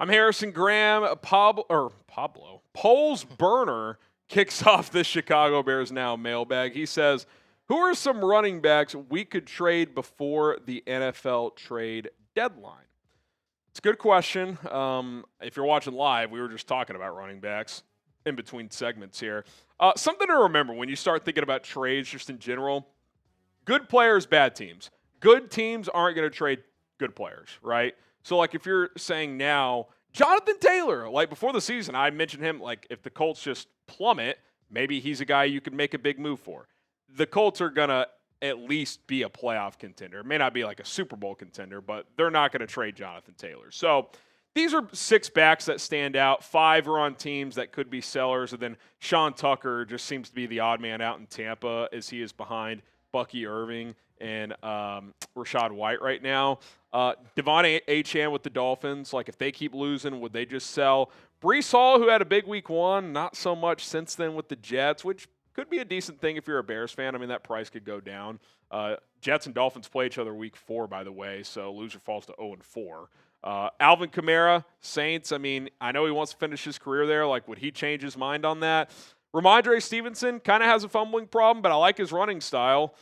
I'm Harrison Graham. Pablo. Poles Burner kicks off the Chicago Bears Now mailbag. He says, who are some running backs we could trade before the NFL trade deadline? It's a good question. If you're watching live, we were just talking about running backs in between segments here. Something to remember when you start thinking about trades just in general, good players, bad teams. Good teams aren't going to trade good players, right? So, like, if you're saying now, Jonathan Taylor, like, before the season, I mentioned him, like, if the Colts just plummet, maybe he's a guy you could make a big move for. The Colts are going to at least be a playoff contender. It may not be like a Super Bowl contender, but they're not going to trade Jonathan Taylor. So, these are 6 backs that stand out. 5 are on teams that could be sellers, and then Sean Tucker just seems to be the odd man out in Tampa as he is behind Bucky Irving and Rachaad White right now. Devon Achane with the Dolphins, like if they keep losing, would they just sell? Breece Hall, who had a big week 1, not so much since then with the Jets, which could be a decent thing if you're a Bears fan. I mean, that price could go down. Jets and Dolphins play each other week 4, by the way, so loser falls to 0-4. Alvin Kamara, Saints, I mean, I know he wants to finish his career there. Like, would he change his mind on that? Rhamondre Stevenson kind of has a fumbling problem, but I like his running style.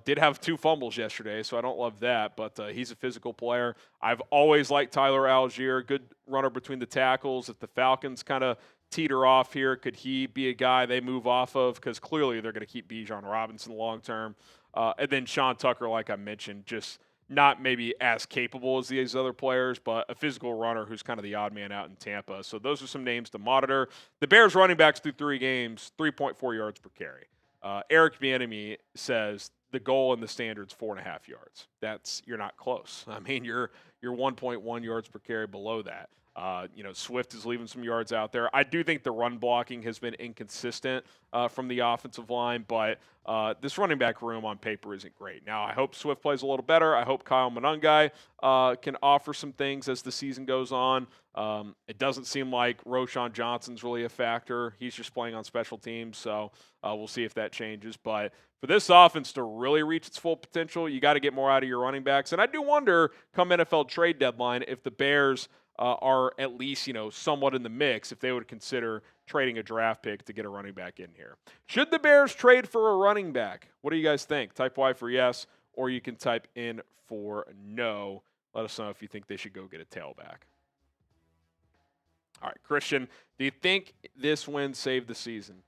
Did have 2 fumbles yesterday, so I don't love that, but he's a physical player. I've always liked Tyler Allgeier, good runner between the tackles. If the Falcons kind of teeter off here, could he be a guy they move off of? Because clearly they're going to keep Bijan Robinson long term. And then Sean Tucker, like I mentioned, just not maybe as capable as these other players, but a physical runner who's kind of the odd man out in Tampa. So those are some names to monitor. The Bears running backs through 3 games, 3.4 yards per carry. Eric Bieniemy says the goal and the standard's 4.5 yards. You're not close. I mean, you're 1.1 yards per carry below that. Swift is leaving some yards out there. I do think the run blocking has been inconsistent from the offensive line, but this running back room on paper isn't great. Now, I hope Swift plays a little better. I hope Kyle Monangai can offer some things as the season goes on. It doesn't seem like Roschon Johnson's really a factor. He's just playing on special teams, so we'll see if that changes. But for this offense to really reach its full potential, you got to get more out of your running backs. And I do wonder, come NFL trade deadline, if the Bears are at least, somewhat in the mix if they would consider trading a draft pick to get a running back in here. Should the Bears trade for a running back? What do you guys think? Type Y for yes, or you can type in for no. Let us know if you think they should go get a tailback. All right, Christian, do you think this win saved the season?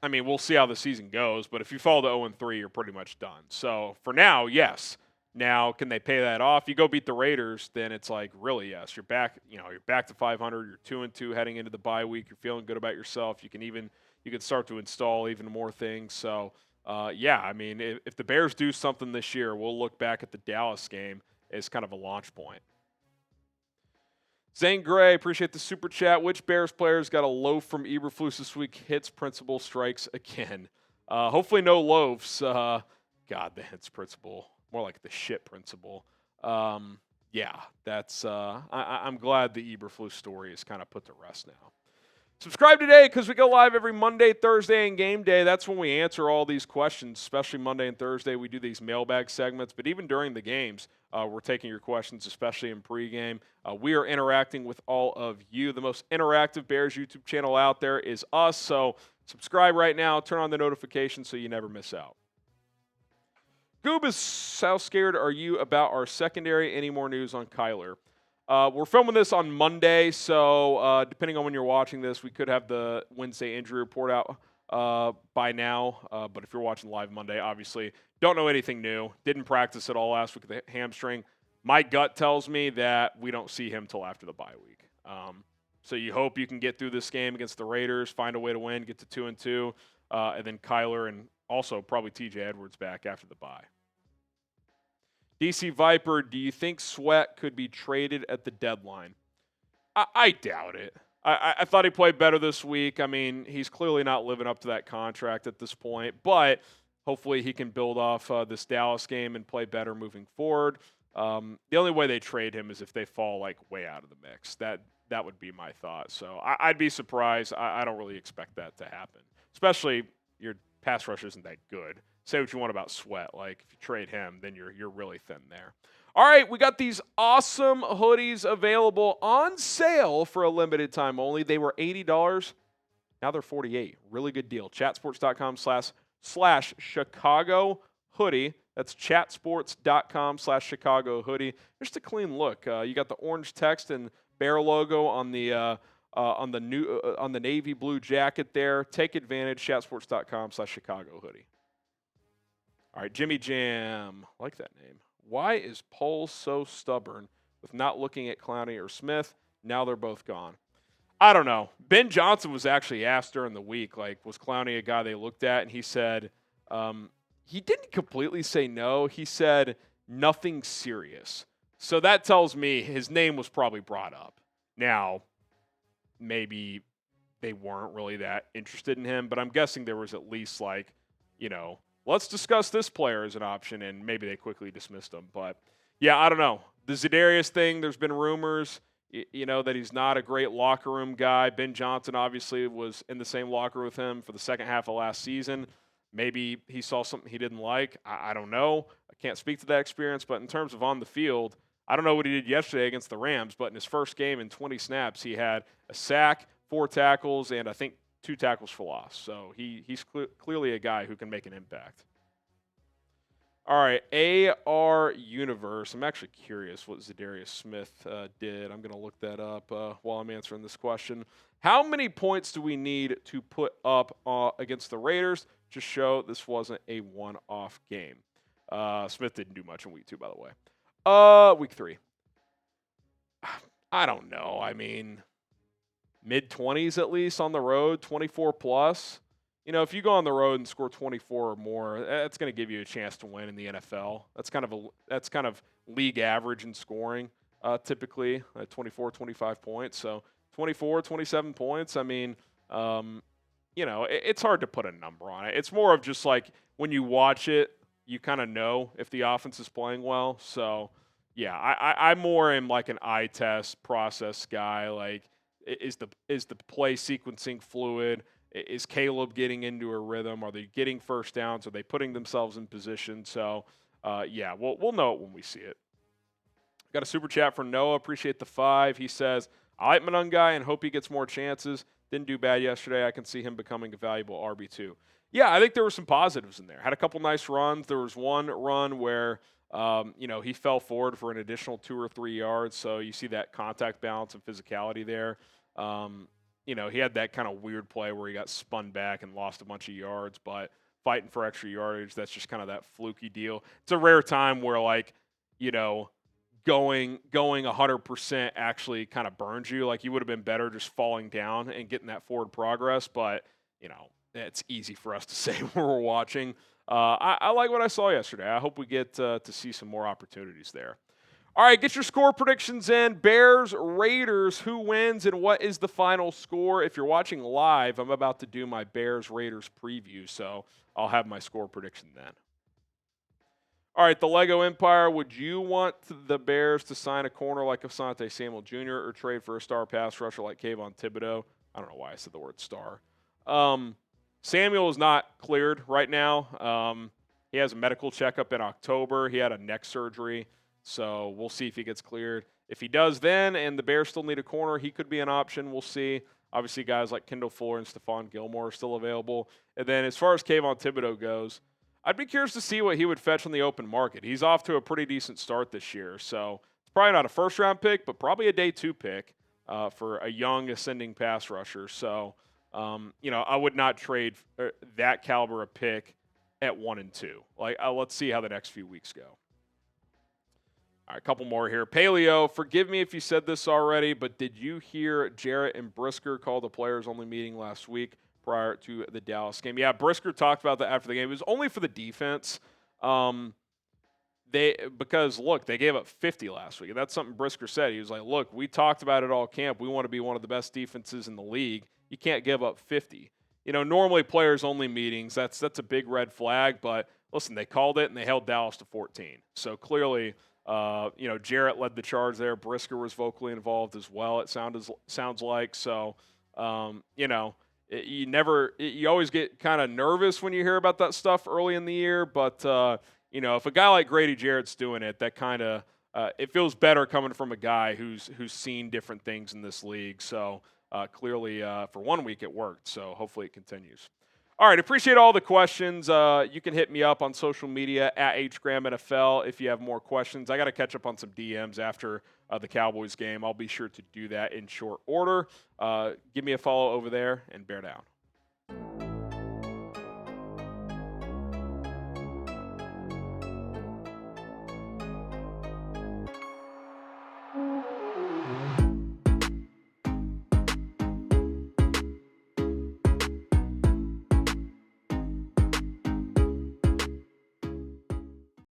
I mean, we'll see how the season goes, but if you fall to 0-3, you're pretty much done. So for now, yes. Now, can they pay that off? You go beat the Raiders, then it's like, really, yes. You're back, you're back to 500. You're 2-2 heading into the bye week. You're feeling good about yourself. You can start to install even more things. So, I mean, if the Bears do something this year, we'll look back at the Dallas game as kind of a launch point. Zane Gray, appreciate the super chat. Which Bears players got a loaf from Eberflus this week? Hits principle strikes again. Hopefully no loaves. God, the hits principle. More like the shit principle. That's. I'm glad the Eberflus story is kind of put to rest now. Subscribe today because we go live every Monday, Thursday, and game day. That's when we answer all these questions, especially Monday and Thursday. We do these mailbag segments, but even during the games, we're taking your questions, especially in pregame. We are interacting with all of you. The most interactive Bears YouTube channel out there is us, so subscribe right now. Turn on the notifications so you never miss out. Goobus, how scared are you about our secondary? Any more news on Kyler? We're filming this on Monday, so depending on when you're watching this, we could have the Wednesday injury report out by now. But if you're watching live Monday, obviously don't know anything new. Didn't practice at all last week with the hamstring. My gut tells me that we don't see him till after the bye week. So you hope you can get through this game against the Raiders, find a way to win, get to 2-2, and then Kyler and also probably TJ Edwards back after the bye. DC Viper, do you think Sweat could be traded at the deadline? I doubt it. I thought he played better this week. I mean, he's clearly not living up to that contract at this point, but hopefully he can build off this Dallas game and play better moving forward. The only way they trade him is if they fall like way out of the mix. That would be my thought. So I'd be surprised. I don't really expect that to happen, especially your pass rush isn't that good. Say what you want about Sweat. Like, if you trade him, then you're really thin there. All right, we got these awesome hoodies available on sale for a limited time only. They were $80. Now they're $48. Really good deal. Chatsports.com/Chicago hoodie. That's chatsports.com/Chicago hoodie. Just a clean look. You got the orange text and Bear logo on the navy blue jacket there. Take advantage. Chatsports.com/Chicago hoodie. All right, Jimmy Jam. I like that name. Why is Poles so stubborn with not looking at Clowney or Smith? Now they're both gone. I don't know. Ben Johnson was actually asked during the week, like, was Clowney a guy they looked at? And he said, he didn't completely say no. He said nothing serious. So that tells me his name was probably brought up. Now, maybe they weren't really that interested in him, but I'm guessing there was at least like, let's discuss this player as an option, and maybe they quickly dismissed him. But, yeah, I don't know. The Za'Darius thing, there's been rumors, that he's not a great locker room guy. Ben Johnson obviously was in the same locker with him for the second half of last season. Maybe he saw something he didn't like. I don't know. I can't speak to that experience. But in terms of on the field, I don't know what he did yesterday against the Rams, but in his first game in 20 snaps, he had a sack, 4 tackles, and I think 2 tackles for loss. So he's clearly a guy who can make an impact. All right, AR Universe. I'm actually curious what Za'Darius Smith did. I'm going to look that up while I'm answering this question. How many points do we need to put up against the Raiders to show this wasn't a one-off game? Smith didn't do much in week 2, by the way. Week 3. I don't know. I mean, mid-20s at least on the road, 24 plus. If you go on the road and score 24 or more, that's going to give you a chance to win in the NFL. That's kind of league average in scoring, typically, 24, 25 points. So 24, 27 points. I mean, it's hard to put a number on it. It's more of just like when you watch it, you kind of know if the offense is playing well. So, yeah, I more am like an eye test process guy. Like, is the play sequencing fluid? Is Caleb getting into a rhythm? Are they getting first downs? Are they putting themselves in position? So, yeah, we'll know it when we see it. Got a super chat from Noah. Appreciate the 5. He says, I like Monangai and hope he gets more chances. Didn't do bad yesterday. I can see him becoming a valuable RB2. Yeah, I think there were some positives in there. Had a couple nice runs. There was one run where, he fell forward for an additional 2 or 3 yards. So you see that contact balance and physicality there. He had that kind of weird play where he got spun back and lost a bunch of yards, but fighting for extra yardage, that's just kind of that fluky deal. It's a rare time where, going 100% actually kind of burns you. Like, you would have been better just falling down and getting that forward progress, but, it's easy for us to say when we're watching. I like what I saw yesterday. I hope we get to see some more opportunities there. All right, get your score predictions in. Bears, Raiders, who wins and what is the final score? If you're watching live, I'm about to do my Bears-Raiders preview, so I'll have my score prediction then. All right, the Lego Empire, would you want the Bears to sign a corner like Asante Samuel Jr. or trade for a star pass rusher like Kayvon Thibodeaux? I don't know why I said the word star. Samuel is not cleared right now. He has a medical checkup in October. He had a neck surgery. So we'll see if he gets cleared. If he does then, and the Bears still need a corner, he could be an option. We'll see. Obviously, guys like Kendall Fuller and Stephon Gilmore are still available. And then as far as Kayvon Thibodeaux goes, I'd be curious to see what he would fetch on the open market. He's off to a pretty decent start this year. So it's probably not a first-round pick, but probably a day 2 pick for a young ascending pass rusher. So, I would not trade that caliber of pick at 1 and 2. Let's see how the next few weeks go. All right, a couple more here. Paleo, forgive me if you said this already, but did you hear Jarrett and Brisker call the players-only meeting last week prior to the Dallas game? Yeah, Brisker talked about that after the game. It was only for the defense. Because they gave up 50 last week, and that's something Brisker said. He was like, look, we talked about it all camp. We want to be one of the best defenses in the league. You can't give up 50. Normally players-only meetings, that's a big red flag, but listen, they called it, and they held Dallas to 14. So clearly – Jarrett led the charge there. Brisker was vocally involved as well, it sounds like. So, you always get kind of nervous when you hear about that stuff early in the year. But, if a guy like Grady Jarrett's doing it, that kind of it feels better coming from a guy who's seen different things in this league. So clearly, for 1 week, it worked. So hopefully it continues. All right, appreciate all the questions. You can hit me up on social media at HGramNFL if you have more questions. I got to catch up on some DMs after the Cowboys game. I'll be sure to do that in short order. Give me a follow over there, and bear down.